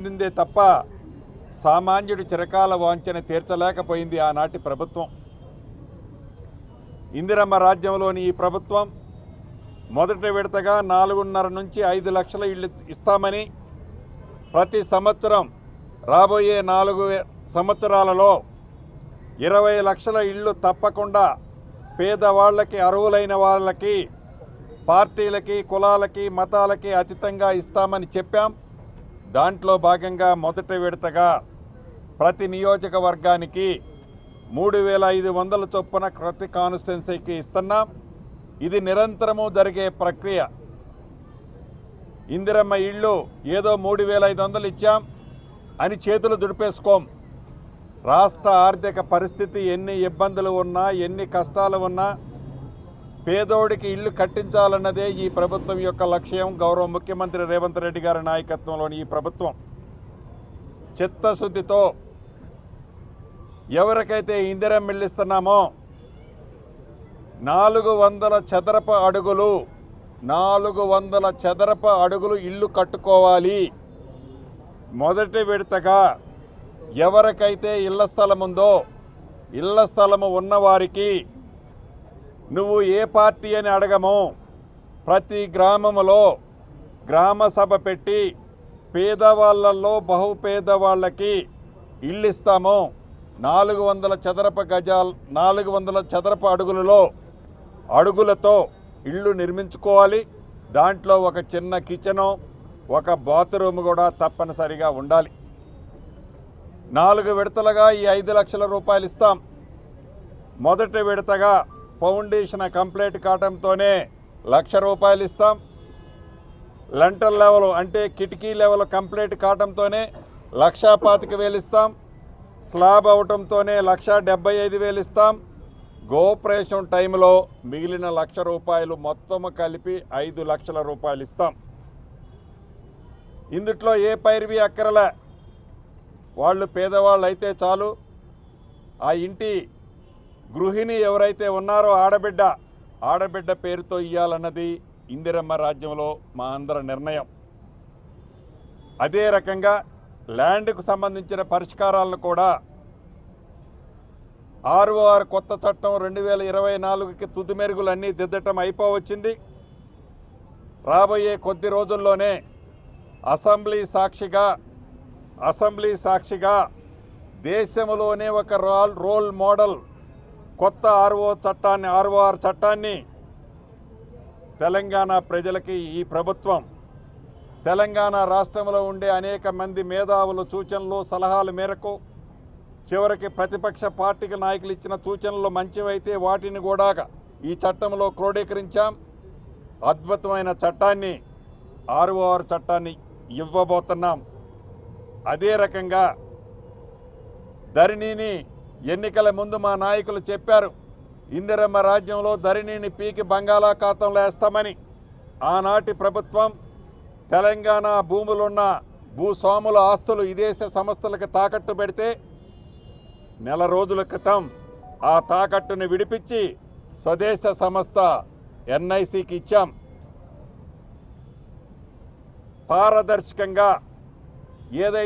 చెందిందే తప్ప సామాన్యుడి చిరకాల వాంఛన తీర్చలేకపోయింది ఆనాటి ప్రభుత్వం. ఇందిరమ్మ రాజ్యంలోని ఈ ప్రభుత్వం మొదటి విడతగా 4.5 నుంచి 5 లక్షల ఇళ్ళు ఇస్తామని, ప్రతి సంవత్సరం రాబోయే 4 సంవత్సరాలలో 20 లక్షల ఇళ్ళు తప్పకుండా పేదవాళ్ళకి, అర్హులైన వాళ్ళకి, పార్టీలకి, కులాలకి, మతాలకి అతీతంగా ఇస్తామని చెప్పాం. దాంట్లో భాగంగా మొదటి విడతగా ప్రతి నియోజకవర్గానికి 3,500 చొప్పున ప్రతి కాన్స్టిట్యున్సీకి ఇస్తున్నాం. ఇది నిరంతరము జరిగే ప్రక్రియ. ఇందిరమ్మ ఇళ్ళు ఏదో 3,500 ఇచ్చాం అని చేతులు దుడిపేసుకోం. రాష్ట్ర ఆర్థిక పరిస్థితి ఎన్ని ఇబ్బందులు ఉన్నా, ఎన్ని కష్టాలు ఉన్నా పేదోడికి ఇల్లు కట్టించాలన్నదే ఈ ప్రభుత్వం యొక్క లక్ష్యం. గౌరవ ముఖ్యమంత్రి రేవంత్ రెడ్డి గారి నాయకత్వంలోని ఈ ప్రభుత్వం చిత్తశుద్ధితో ఎవరికైతే ఇందిరమ్మ ఇల్లు ఇస్తున్నామో 400 చదరపు అడుగులు ఇల్లు కట్టుకోవాలి. మొదటి విడతగా ఎవరికైతే ఇళ్ల స్థలం ఉందో, ఇళ్ల స్థలము ఉన్నవారికి నువ్వు ఏ పార్టీ అని అడగము, ప్రతి గ్రామంలో గ్రామ సభ పెట్టి పేదవాళ్ళల్లో బహుపేదవాళ్ళకి ఇల్లు ఇస్తాము. 400 చదరపు అడుగులతో ఇళ్ళు నిర్మించుకోవాలి. దాంట్లో ఒక చిన్న కిచెను, ఒక బాత్రూమ్ కూడా తప్పనిసరిగా ఉండాలి. 4 విడతలుగా ఈ 5 లక్షల రూపాయలు ఇస్తాం. మొదటి విడతగా ఫౌండేషన్ కంప్లీట్ కావడంతోనే 1,00,000 రూపాయలు ఇస్తాం. లెంటర్ లెవెల్ అంటే కిటికీ లెవెల్ కంప్లీట్ కావడంతోనే 1,25,000 ఇస్తాం. స్లాబ్ అవటంతోనే 1,75,000 ఇస్తాం. గోపరేషన్ టైంలో మిగిలిన 1,00,000 రూపాయలు మొత్తం కలిపి 5 లక్షల రూపాయలు ఇస్తాం. ఇందుట్లో ఏ పైరువి అక్కరలే, వాళ్ళు పేదవాళ్ళు అయితే చాలు. ఆ ఇంటి గృహిణి ఎవరైతే ఉన్నారో ఆడబిడ్డ పేరుతో ఇవ్వాలన్నది ఇందిరమ్మ రాజ్యంలో మా అందరి నిర్ణయం. అదే రకంగా ల్యాండ్కు సంబంధించిన పరిష్కారాలను కూడా ROR కొత్త చట్టం 2024కి తుది మెరుగులన్నీ దిద్దటం అయిపోవచ్చింది. రాబోయే కొద్ది రోజుల్లోనే అసెంబ్లీ సాక్షిగా దేశంలోనే ఒక రోల్ మోడల్ కొత్త ROR చట్టాన్ని తెలంగాణ ప్రజలకి ఈ ప్రభుత్వం, తెలంగాణ రాష్ట్రంలో ఉండే అనేక మంది మేధావుల సూచనలు, సలహాల మేరకు, చివరికి ప్రతిపక్ష పార్టీకి నాయకులు ఇచ్చిన సూచనలు మంచివైతే వాటిని కూడా ఈ చట్టంలో క్రోడీకరించాం. అద్భుతమైన చట్టాన్ని, ROR చట్టాన్ని ఇవ్వబోతున్నాం. అదే రకంగా ధరణిని ఎన్నికల ముందు మా నాయకులు చెప్పారు, ఇందిరమ్మ రాజ్యంలో ధరణిని పీకి బంగాళాఖాతంలో వేస్తామని. ఆనాటి ప్రభుత్వం తెలంగాణ భూములున్న భూస్వాముల ఆస్తులు విదేశ సంస్థలకు తాకట్టు పెడితే నెల రోజుల క్రితం ఆ తాకట్టును విడిపించి స్వదేశ సంస్థ NICకి ఇచ్చాం. పారదర్శకంగా ఏదైతే